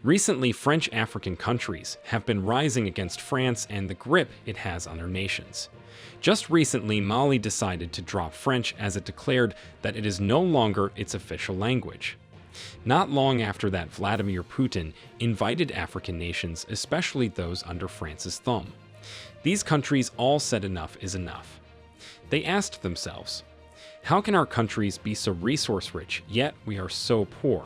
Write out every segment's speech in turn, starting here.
Recently, French African countries have been rising against France and the grip it has on their nations. Just recently, Mali decided to drop French as it declared that it is no longer its official language. Not long after that, Vladimir Putin invited African nations, especially those under France's thumb. These countries all said enough is enough. They asked themselves, how can our countries be so resource-rich, yet we are so poor?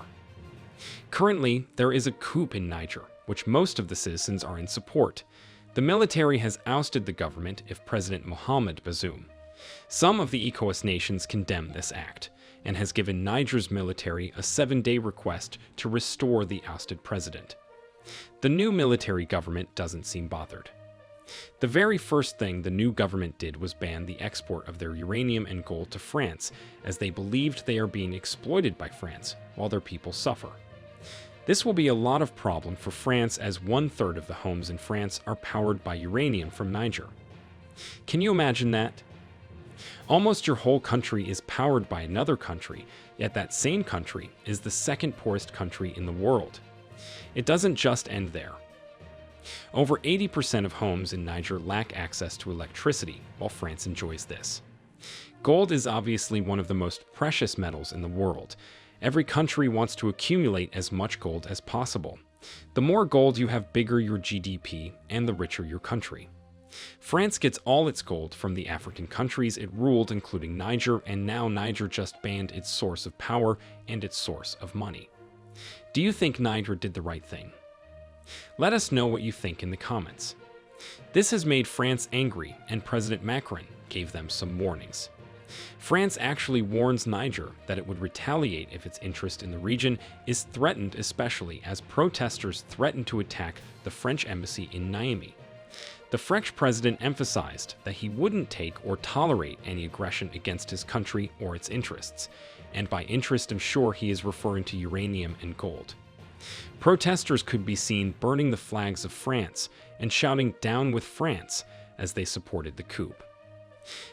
Currently, there is a coup in Niger, which most of the citizens are in support. The military has ousted the government of President Mohamed Bazoum. Some of the ECOWAS nations condemn this act, and has given Niger's military a 7-day request to restore the ousted president. The new military government doesn't seem bothered. The very first thing the new government did was ban the export of their uranium and gold to France, as they believed they are being exploited by France while their people suffer. This will be a lot of problem for France, as 1/3 of the homes in France are powered by uranium from Niger. Can you imagine that? Almost your whole country is powered by another country, yet that same country is the second poorest country in the world. It doesn't just end there. Over 80% of homes in Niger lack access to electricity, while France enjoys this. Gold is obviously one of the most precious metals in the world. Every country wants to accumulate as much gold as possible. The more gold you have, bigger your GDP and the richer your country. France gets all its gold from the African countries it ruled, including Niger, and now Niger just banned its source of power and its source of money. Do you think Niger did the right thing? Let us know what you think in the comments. This has made France angry, and President Macron gave them some warnings. France actually warns Niger that it would retaliate if its interest in the region is threatened, especially as protesters threaten to attack the French embassy in Niamey. The French president emphasized that he wouldn't take or tolerate any aggression against his country or its interests, and by interest I'm sure he is referring to uranium and gold. Protesters could be seen burning the flags of France and shouting "Down with France" as they supported the coup.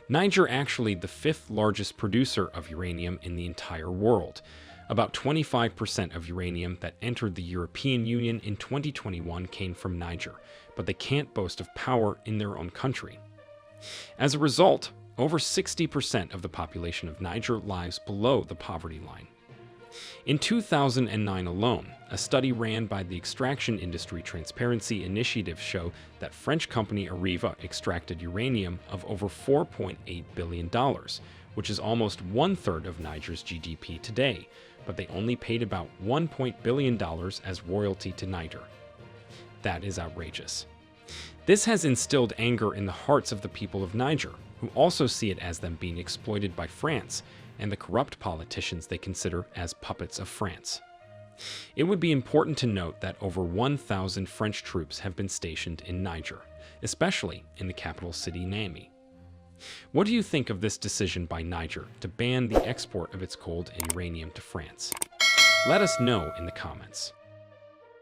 Niger actually the 5th largest producer of uranium in the entire world. About 25% of uranium that entered the European Union in 2021 came from Niger, but they can't boast of power in their own country. As a result, over 60% of the population of Niger lives below the poverty line. In 2009 alone, a study ran by the Extraction Industry Transparency Initiative showed that French company Areva extracted uranium of over $4.8 billion, which is almost 1/3 of Niger's GDP today, but they only paid about $1 billion as royalty to Niger. That is outrageous. This has instilled anger in the hearts of the people of Niger, who also see it as them being exploited by France and the corrupt politicians they consider as puppets of France. It would be important to note that over 1,000 French troops have been stationed in Niger, especially in the capital city Niamey. What do you think of this decision by Niger to ban the export of its gold and uranium to France? Let us know in the comments.